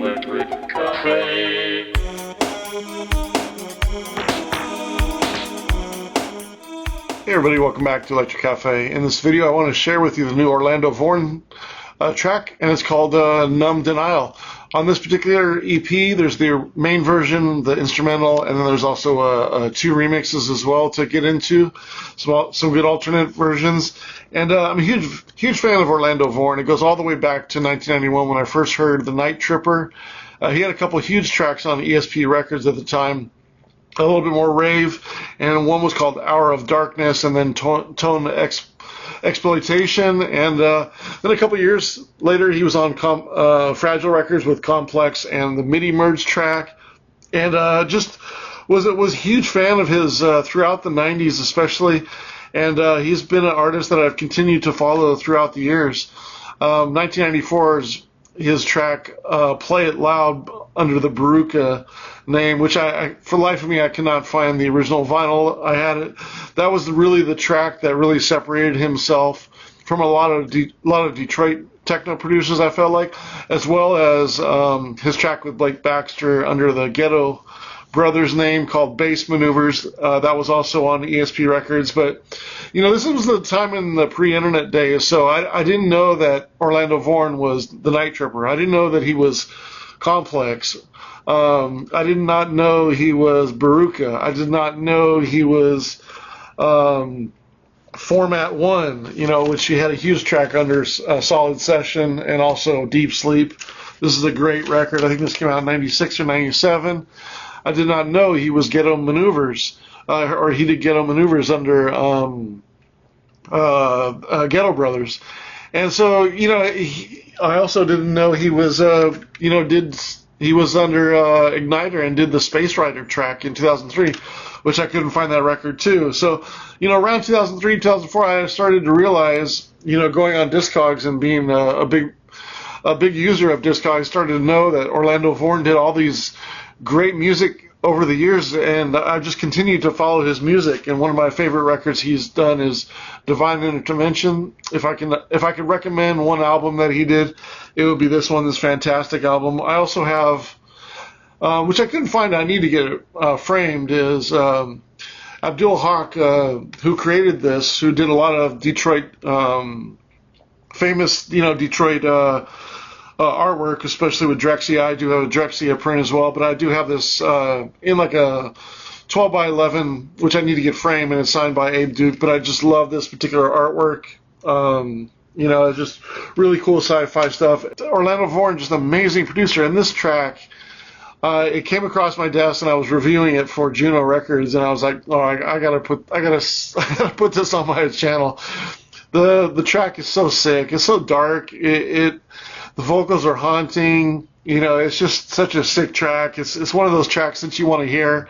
Electric Cafe. Hey everybody, welcome back to Electric Cafe. In this video I want to share with you the new Orlando Voorn track, and it's called Numb Denial. On this particular EP, there's the main version, the instrumental, and then there's also two remixes as well to get into, some good alternate versions. And I'm a huge fan of Orlando Voorn. It goes all the way back to 1991 when I first heard The Night Tripper. He had a couple of huge tracks on ESP Records at the time, a little bit more rave, and one was called Hour of Darkness, and then Tone Exploitation, and then a couple years later he was on Fragile Records with Complex and the MIDI Merge track, and just was a huge fan of his throughout the 90s especially, and he's been an artist that I've continued to follow throughout the years. 1994 is his track Play It Loud under the Baruka name, which I for the life of me I cannot find the original vinyl. I had it. That was really the track that really separated himself from a lot of Detroit techno producers, I felt like, as well as his track with Blake Baxter under the Ghetto Brothers name called Bass Maneuvers. That was also on ESP Records. But this was the time in the pre-internet days, so I didn't know that Orlando Voorn was the Night Tripper. I didn't know that he was Complex. I did not know he was Baruka. I did not know he was Format 1, which he had a huge track under Solid Session and also Deep Sleep. This is a great record. I think this came out in 96 or 97. I did not know he was Ghetto Maneuvers, or he did Ghetto Maneuvers under Ghetto Brothers. And so, I also didn't know he was, he was under Igniter and did the Space Rider track in 2003, which I couldn't find that record too. So, around 2003, 2004, I started to realize, going on Discogs and being a big user of Discogs, I started to know that Orlando Voorn did all these great music over the years, and I've just continued to follow his music. And one of my favorite records he's done is Divine Intervention. If I could recommend one album that he did, it would be this one, this fantastic album. I also have, which I couldn't find, I need to get it framed, is Abdul Haq, who created this, who did a lot of Detroit, famous, Detroit artwork, especially with Drexia. I do have a Drexia print as well, but I do have this in like a 12 by 11, which I need to get framed, and it's signed by Abe Duke. But I just love this particular artwork. It's just really cool sci-fi stuff. Orlando Voorn, just an amazing producer. And this track, it came across my desk, and I was reviewing it for Juno Records, and I was like, oh, I gotta put this on my channel. The track is so sick. It's so dark. The vocals are haunting. It's just such a sick track. It's one of those tracks that you want to hear.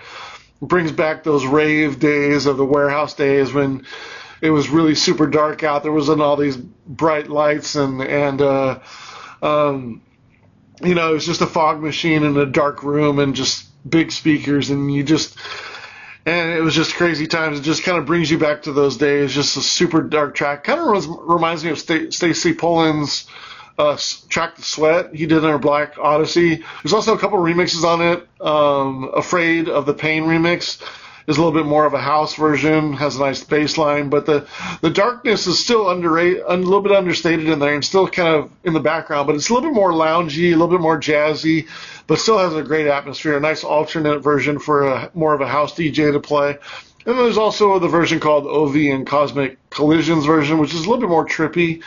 It brings back those rave days of the warehouse days when it was really super dark out. There wasn't all these bright lights and it was just a fog machine in a dark room and just big speakers, and it was just crazy times. It just kind of brings you back to those days. Just a super dark track. Kind of reminds me of Stacy Pollin's track The Sweat he did under Black Odyssey. There's also a couple remixes on it. Afraid of the Pain remix is a little bit more of a house version, has a nice bass line, but the darkness is still underrated, a little bit understated in there, and still kind of in the background, but it's a little bit more loungy, a little bit more jazzy, but still has a great atmosphere, a nice alternate version for more of a house DJ to play. And there's also the version called OV and Cosmic Collisions version, which is a little bit more trippy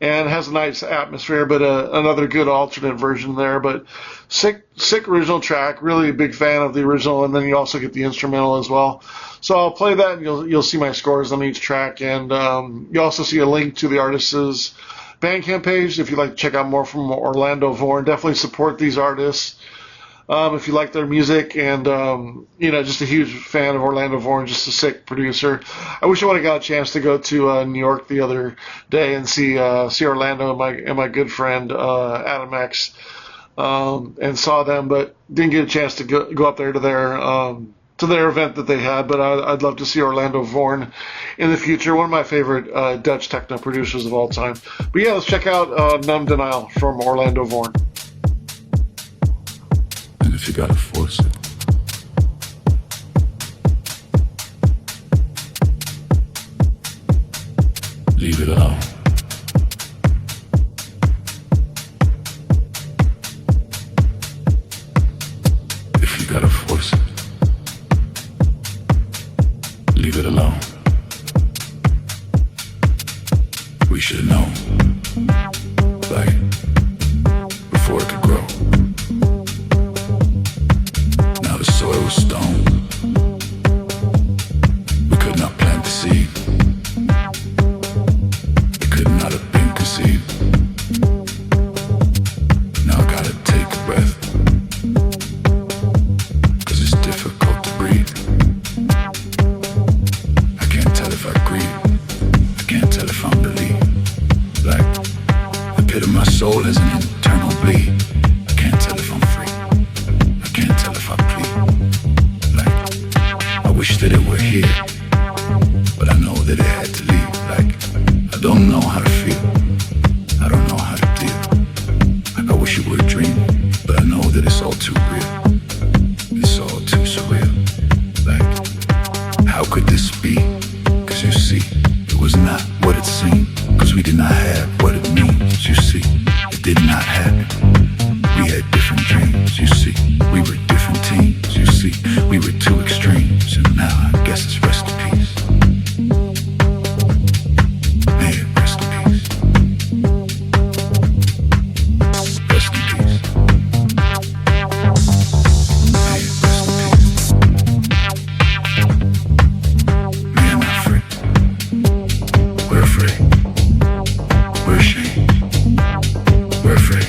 and has a nice atmosphere, but another good alternate version there. But sick original track. Really a big fan of the original, and then you also get the instrumental as well. So I'll play that, and you'll see my scores on each track, and you also see a link to the artist's Bandcamp page if you'd like to check out more from Orlando Voorn. Definitely support these artists if you like their music, and just a huge fan of Orlando Voorn, just a sick producer. I wish I would have got a chance to go to New York the other day and see Orlando and my good friend Adam X, and saw them, but didn't get a chance to go up there to their event that they had. But I'd love to see Orlando Voorn in the future. One of my favorite Dutch techno producers. producers of all time. But yeah, let's check out Numb Denial from Orlando Voorn. if you gotta force it. Leave it alone. If you gotta force it, leave it alone. We should know, like, before it could grow. Now the soil was stone. We could not plant the seed. It could not have been conceived. Now I gotta take a breath, 'cause it's difficult to breathe. I can't tell if I grieve. I can't tell if I'm relieved. Like, the pit of my soul is an internal bleed. I can't tell if I'm free. I can't tell if I plead. Like, I wish that it were here, but I know that it had to leave. Like, I don't know how to feel. I don't know how to deal. Like, I wish it were a dream, but I know that it's all too real. It's all too surreal. Like, how could this be? 'Cause you see, it was not what it seemed. 'Cause we did not have what it means, you see. It did not happen. We had different dreams, you see. We were different teams, you see. We were two extremes, and now I guess it's rest in peace. May it rest in peace. Rest in peace. May it rest in peace. Me and my friend, we're afraid. We're ashamed. We're afraid.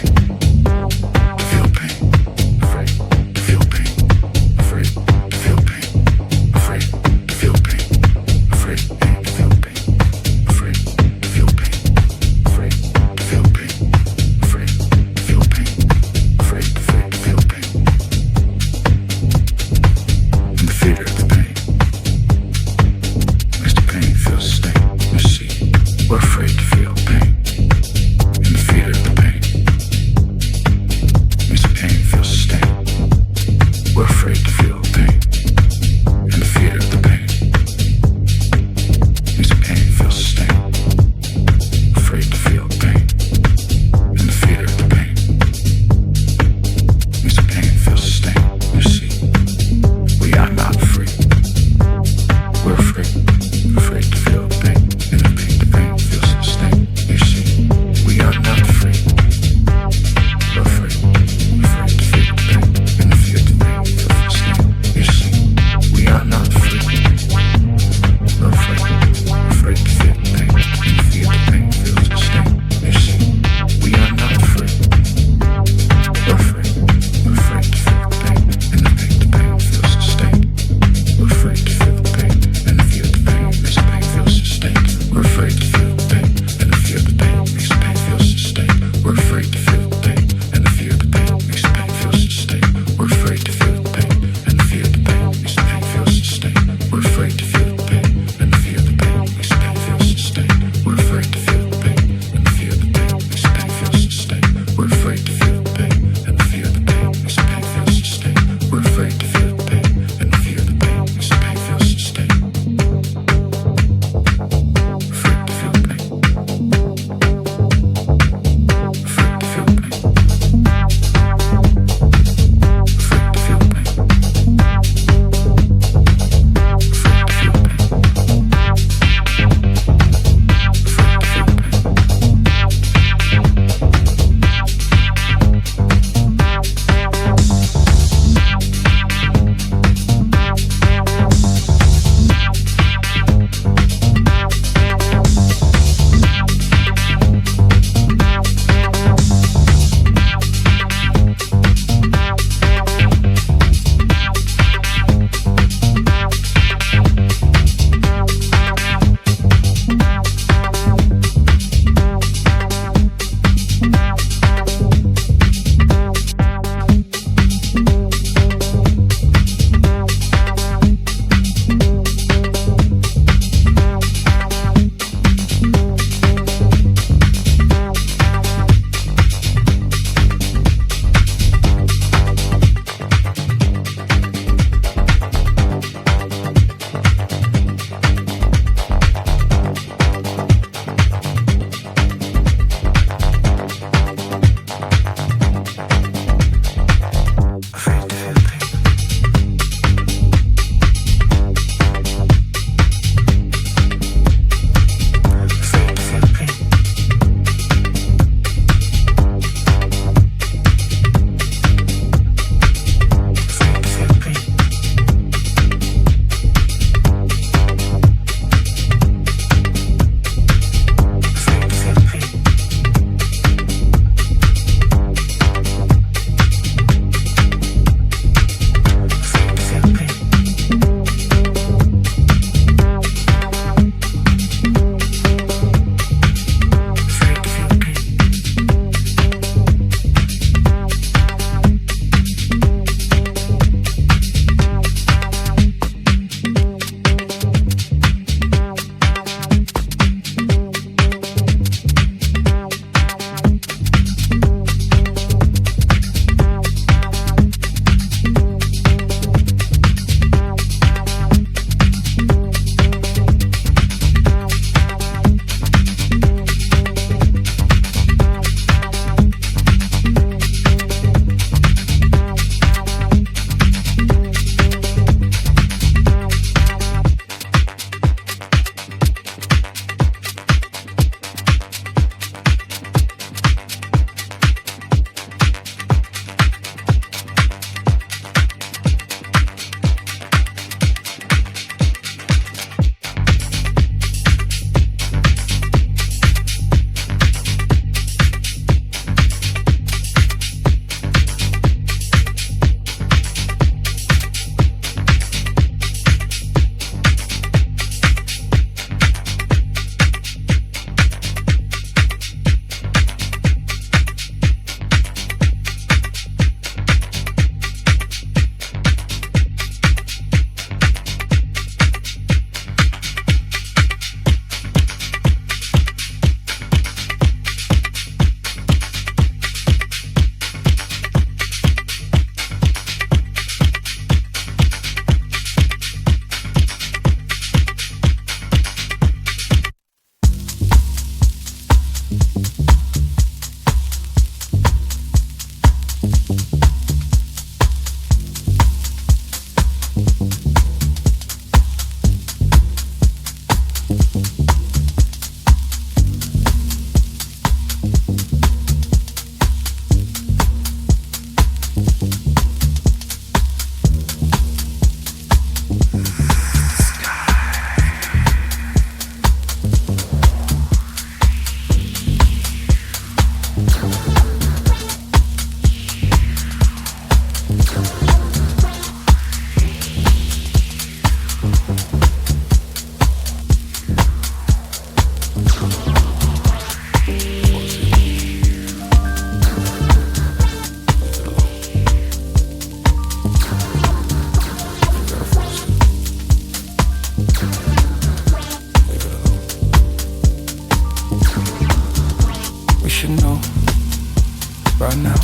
by now,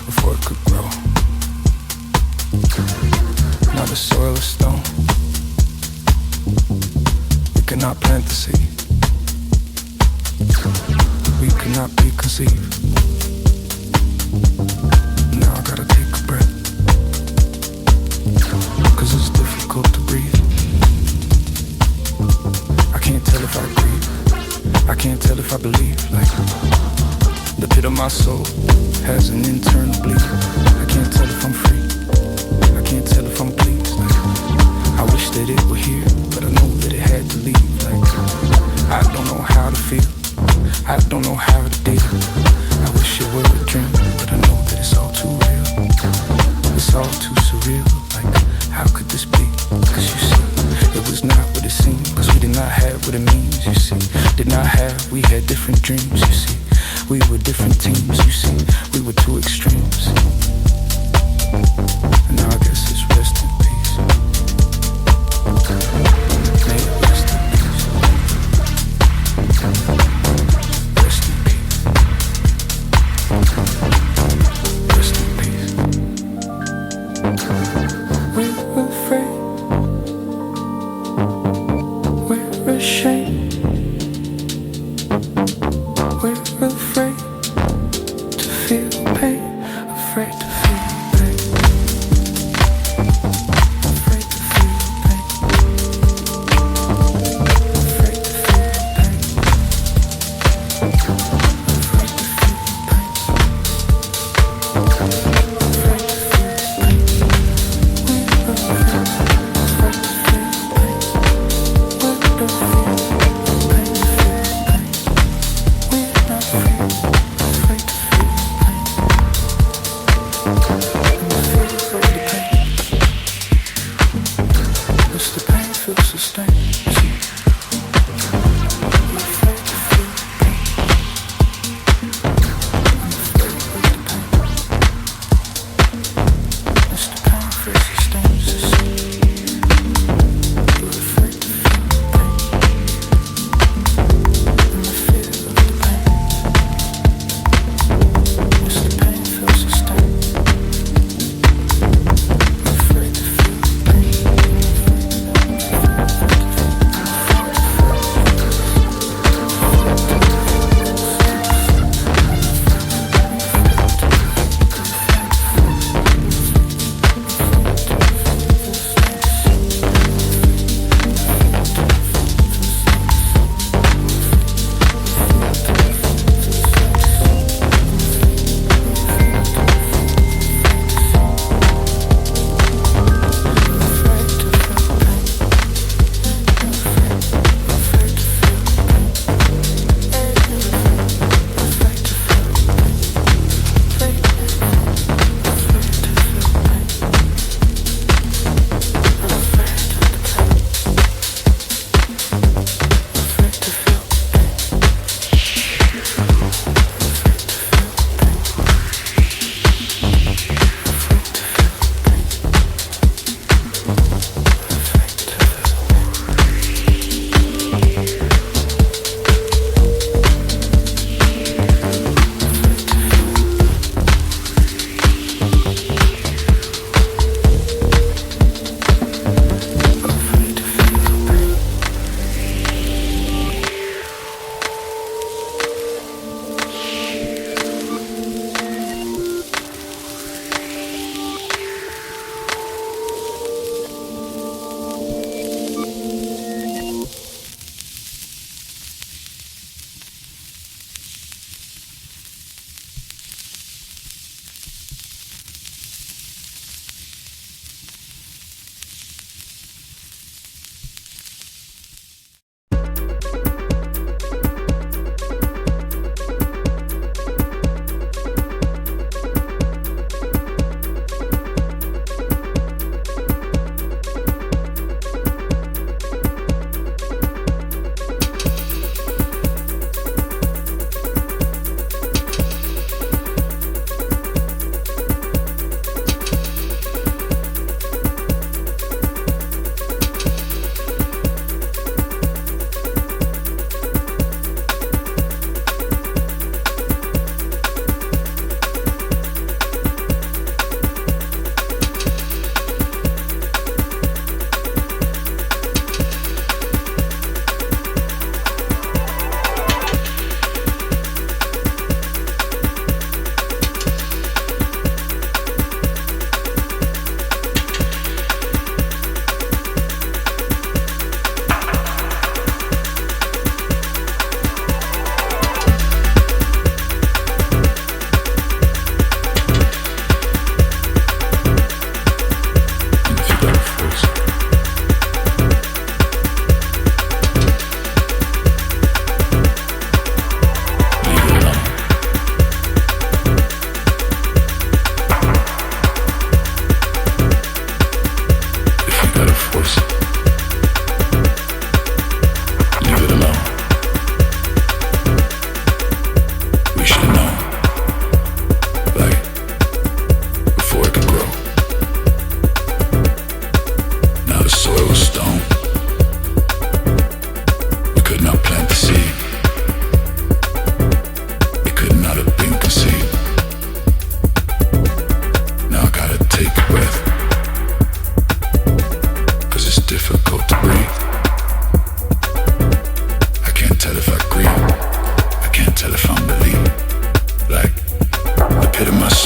before it could grow. Now the soil is stone. We cannot plant the seed. We cannot be conceived. Now I gotta take a breath, 'cause it's difficult to breathe. I can't tell if I grieve, I can't tell if I believe. Like, the pit of my soul has an internal bleed. I can't tell if I'm free, I can't tell if I'm pleased. Like, I wish that it were here, but I know that it had to leave. Like, I don't know how to feel, I don't know how to deal. I wish it were a dream, but I know that it's all too real. It's all too surreal. Like, how could this be? 'Cause you see, it was not what it seemed. 'Cause we did not have what it means, you see. Did not have, we had different dreams, you see. We were different teams, you see. We were two extremes. And now I guess it's rest in peace. May it rest in peace. Rest in peace. Rest in peace. We're afraid. We're ashamed. We're afraid to feel pain. Afraid to feel pain. Afraid to feel pain. Afraid to feel pain. Afraid to feel pain.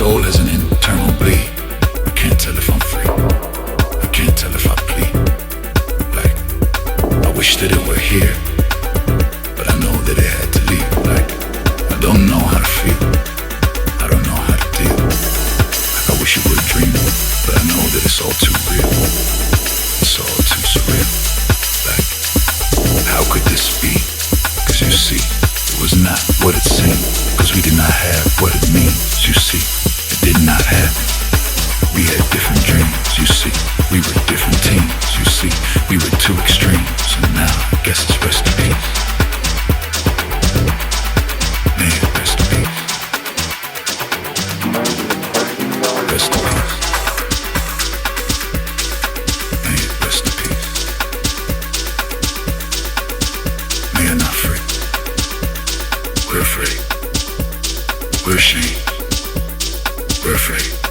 soul as an internal bleed. I can't tell if I'm free. I can't tell if I bleed. Like, I wish that it were here, but I know that it had to leave. Like, I don't know how to feel. I don't know how to deal. Like, I wish it were a dream, but I know that it's all too real. It's all too surreal. Like, how could this be? 'Cause you see, it was not what it seemed. 'Cause we did not have what it means. You see, it did not happen. We had different dreams. You see, we were different teams. You see, we were two extremes. And now, I guess it's rest in peace. May it rest in peace. Rest in peace. May it rest in peace. May I not free. We're afraid. We're ashamed. We're afraid.